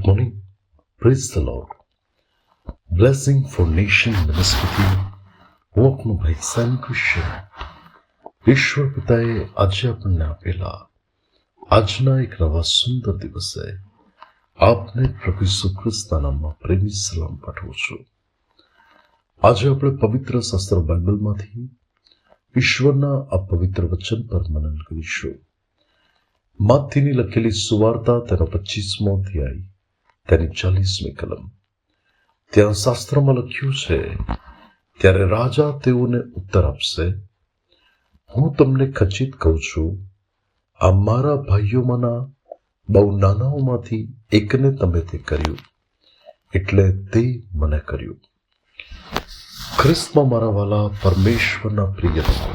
Good morning. Praise the Lord. Blessing for Nation Ministry. હું આપનો ભાઈ સેમ ક્રિશ્ચન. ઈશ્વર પિતાએ આજે આપણને આપેલા આજના એક નવા સુંદર દિવસે આપને પ્રભુ ઈસુ ખ્રિસ્તના નામમાં પ્રેમી સલામ પાઠવું છું. આજે આપણે પવિત્ર શાસ્ત્ર બાઇબલમાંથી ઈશ્વરના આ પવિત્ર વચન પર મનન કરીશું. માથીની લખેલી સુવાર્તા તેનો 25મો અધ્યાય તેની 40મી કલમ. ત્યાં શાસ્ત્રમાં લખ્યું છે, ત્યારે રાજા તેઓને ઉત્તર આપશે, હું તમને ખચિત કહું છું, આ મારા ભાઈઓમાંના બહુ નાનાઓમાંથી એકને તમે તે કર્યું, એટલે તે મને કર્યું. ખ્રિસ્તમાં મારા વાલા પરમેશ્વરના પ્રિય લોકો,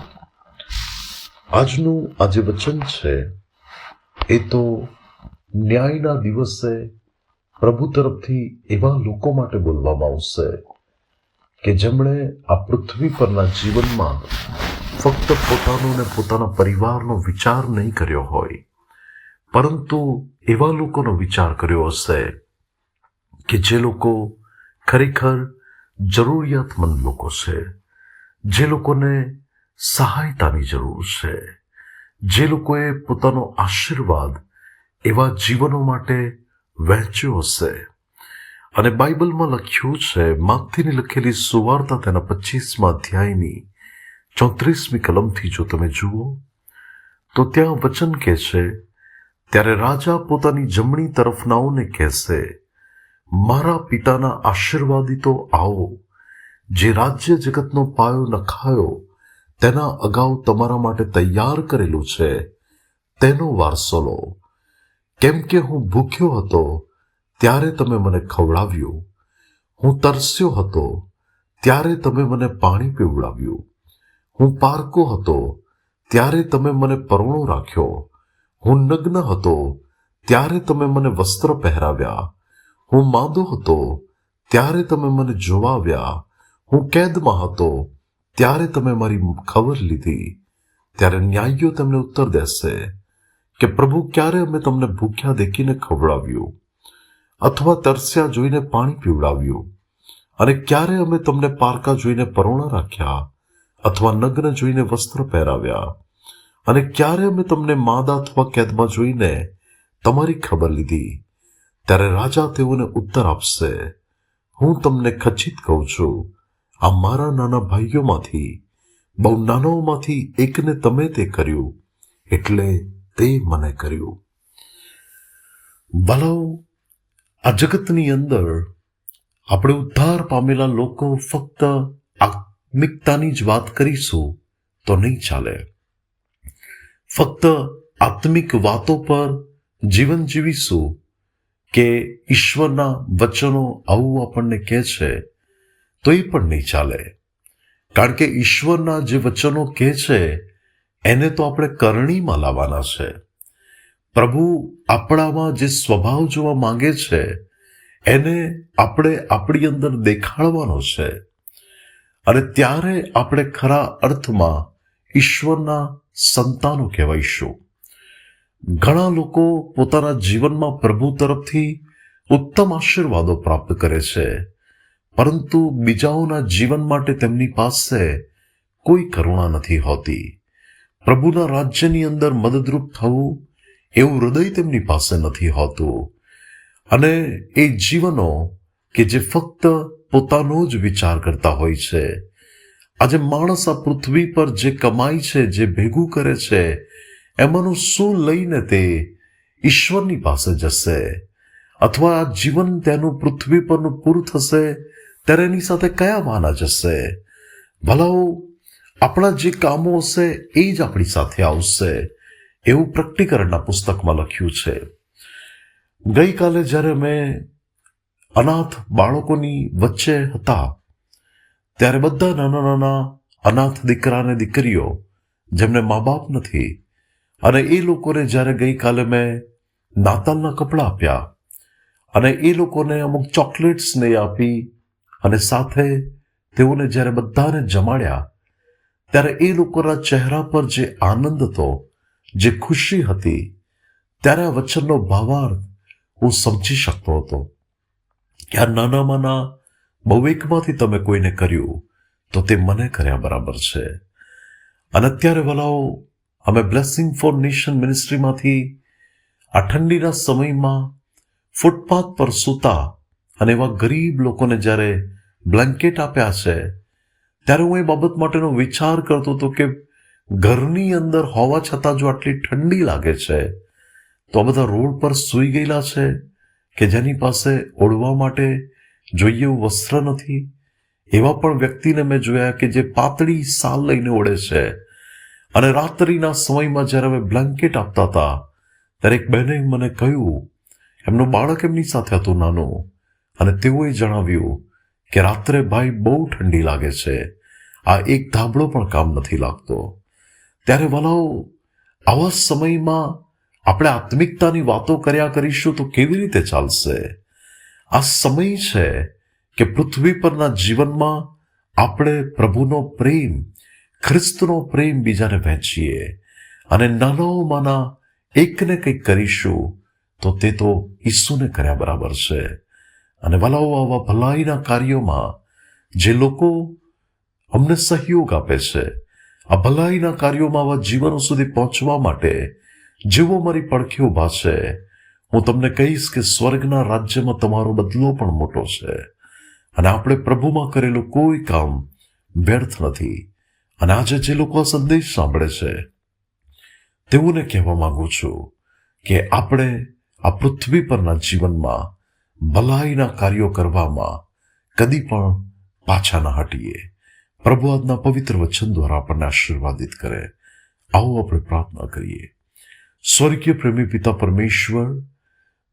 આજનું આ જે વચન છે એ તો ન્યાયના દિવસે પ્રભુ તરફથી એવા લોકો માટે બોલવામાં આવશે કે જેમણે આ પૃથ્વી પરના જીવનમાં ફક્ત પોતાનો ને પોતાના પરિવારનો વિચાર નહીં કર્યો હોય, પરંતુ એવા લોકોનો વિચાર કર્યો હશે કે જે લોકો ખરેખર જરૂરિયાતમંદ લોકો છે, જે લોકોને સહાયતાની જરૂર છે, જે લોકોએ પોતાનો આશીર્વાદ એવા જીવનો માટે વહેંચ્યો હશે. અને બાઇબલમાં લખ્યું છે, માથીની લખેલી સુવાર્તા તેના 25મા અધ્યાયની 34મી કલમથી જો તમે જુઓ તો ત્યાં વચન કહે છે, ત્યારે રાજા પોતાની જમણી તરફનાઓને કહેશે, મારા પિતાના આશીર્વાદિતો આવો, જે રાજ્ય જગતનો પાયો નખાયો તેના અગાઉ તમારા માટે તૈયાર કરેલું છે તેનો વારસો લો. કેમ કે હું ભૂખ્યો હતો ત્યારે તમે મને ખવડાવ્યું, હું તરસ્યો હતો ત્યારે તમે મને પાણી પીવડાવ્યું, હું પારકો હતો ત્યારે તમે મને પરોણો રાખ્યો, હું નગ્ન હતો ત્યારે તમે મને વસ્ત્ર પહેરાવ્યા, હું માંદો હતો ત્યારે તમે મને જોવા આવ્યા, હું કેદમાં હતો ત્યારે તમે મારી ખબર લીધી. ત્યારે ન્યાયીઓ તેમને ઉત્તર દેશે કે પ્રભુ, ક્યારે અમે તમને ભૂખ્યા દેખીને ખવડાવ્યું, અથવા તરસ્યા જોઈને પાણી પીવડાવ્યું, અને ક્યારે અમે તમને પારકા જોઈને પરોણા રાખ્યા, અથવા નગ્ન જોઈને વસ્ત્ર પહેરાવ્યા, અને ક્યારે અમે તમને માંદા અથવા કેદમાં જોઈને તમારી ખબર લીધી. ત્યારે રાજા તેઓને ઉત્તર આપશે, હું તમને ખચિત કહું છું, આ મારા નાના ભાઈઓમાંથી બહુ નાનાઓમાંથી એકને તમે તે કર્યું, એટલે તે મને કર્યું. ભલાઓ, આ જગતની અંદર આપણે ઉદ્ધાર પામેલા લોકો ફક્ત આત્મિકતાની જ વાત કરીશું તો નહીં ચાલે. ફક્ત આત્મિક વાતો પર જીવન જીવીશું કે ઈશ્વરના વચનો આવું આપણને કહે છે તો એ પણ નહીં ચાલે. કારણ કે ઈશ્વરના જે વચનો કહે છે એને તો આપણે કરણીમાં લાવવાના છે. પ્રભુ આપણામાં જે સ્વભાવ જોવા માંગે છે એને આપણે આપણી અંદર દેખાડવાનો છે, અને ત્યારે આપણે ખરા અર્થમાં ઈશ્વરના સંતાનો કહેવાઈશું. ઘણા લોકો પોતાના જીવનમાં પ્રભુ તરફથી ઉત્તમ આશીર્વાદો પ્રાપ્ત કરે છે, પરંતુ બીજાઓના જીવન માટે તેમની પાસે કોઈ કરુણા નથી હોતી. પ્રભુના રાજ્યની અંદર મદદરૂપ થવું એવું હૃદય તેમની પાસે નથી હોતું, અને એ જીવનો કે જે ફક્ત પોતાનો જ વિચાર કરતા હોય છે. આજે માણસ આ પૃથ્વી પર જે કમાય છે, જે ભેગું કરે છે, એમાંનું શું લઈને તે ઈશ્વરની પાસે જશે, અથવા આ જીવન તેનું પૃથ્વી પરનું પૂરું થશે ત્યારે એની સાથે કયા વાના જશે. ભલાઓ, આપણા જે કામો હશે એ જ આપણી સાથે આવશે, એવું પ્રકટીકરણના પુસ્તકમાં લખ્યું છે. ગઈકાલે જ્યારે મેં અનાથ બાળકોની વચ્ચે હતા ત્યારે બધા નાના નાના અનાથ દીકરા અને દીકરીઓ જેમને મા બાપ નથી, અને એ લોકોને જ્યારે ગઈકાલે મેં નાતાલના કપડાં આપ્યા અને એ લોકોને અમુક ચોકલેટ્સને આપી અને સાથે તેઓને જ્યારે બધાને જમાડ્યા, ત્યારે એ લોકોના ચહેરા પર જે આનંદ હતો, જે ખુશી હતી, ત્યારે આ વચનનો ભાવાર્થ હું સમજી શકતો હતો કે આ નાનામાંના બહુ એકમાંથી તમે કોઈને કર્યું તો તે મને કર્યા બરાબર છે. અને અત્યારે વલાઓ અમે બ્લેસિંગ ફોર નેશન મિનિસ્ટ્રીમાંથી આ ઠંડીના સમયમાં ફૂટપાથ પર સૂતા અને એવા ગરીબ લોકોને જ્યારે બ્લેન્કેટ આપ્યા છે, ત્યારે હું એ બાબત માટેનો વિચાર કરતો હતો કે ઘરની અંદર હોવા છતાં જો આટલી ઠંડી લાગે છે તો આ બધા રોડ પર સૂઈ ગયેલા છે કે જેની પાસે ઓઢવા માટે જોઈએ એવું વસ્ત્ર નથી. એવા પણ વ્યક્તિને મેં જોયા કે જે પાતળી સાલ લઈને ઓઢે છે. અને રાત્રિના સમયમાં જ્યારે અમે બ્લેન્કેટ આપતા હતા ત્યારે એક બહેને મને કહ્યું, એમનું બાળક એમની સાથે હતું નાનું, અને તેઓએ જણાવ્યું કે રાત્રે ભાઈ બહુ ઠંડી લાગે છે, આ એક ધાબળો પણ કામ નથી લાગતો. ત્યારે વલાઓ આવા સમયમાં આપણે આત્મિકતાની વાતો કર્યા કરીશું તો કેવી રીતે ચાલશે? આ સમય છે કે પૃથ્વી પરના જીવનમાં આપણે પ્રભુનો પ્રેમ, ખ્રિસ્તનો પ્રેમ બીજાને વહેંચીએ અને નાનાઓમાંના એકને કંઈક કરીશું તો તે તો ઈસુને કર્યા બરાબર છે. અને વલાઓ આવા ભલાઈના કાર્યોમાં જે લોકો અમને સહયોગ આપે છે, આ ભલાઈના કાર્યોમાં આવા જીવનો સુધી પહોંચવા માટે જેઓ મારી પડખે ઊભા છે, હું તમને કહીશ કે સ્વર્ગના રાજ્યમાં તમારો બદલો પણ મોટો છે. અને આપણે પ્રભુમાં કરેલું કોઈ કામ વ્યર્થ નથી. અને આજે જે લોકો આ સંદેશ સાંભળે છે તેઓને કહેવા માંગુ છું કે આપણે આ પૃથ્વી પરના જીવનમાં ભલાઈના કાર્યો કરવામાં કદી પણ પાછા ન હટીએ. પ્રભુ આજના પવિત્ર વચન દ્વારા આપણને આશીર્વાદિત કરે. આવો આપણે પ્રાર્થના કરીએ. સ્વર્ગીય પ્રેમી પિતા પરમેશ્વર,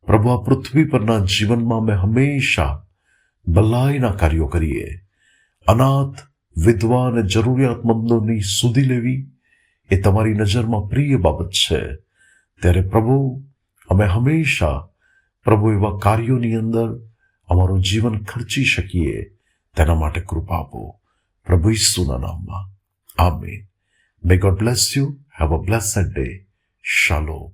પ્રભુ આ પૃથ્વી પરના જીવનમાં અમે હંમેશા ભલાઈના કાર્યો કરીએ. અનાથ, વિધવા અને જરૂરિયાતમંદોની સુધી લેવી એ તમારી નજરમાં પ્રિય બાબત છે. ત્યારે પ્રભુ અમે હંમેશા પ્રભુ એવા કાર્યોની અંદર અમારું જીવન ખર્ચી શકીએ તેના માટે કૃપા આપો. પ્રભુ ઈસુના નામમાં amen. May God bless you. Have a blessed day. શાલોમ.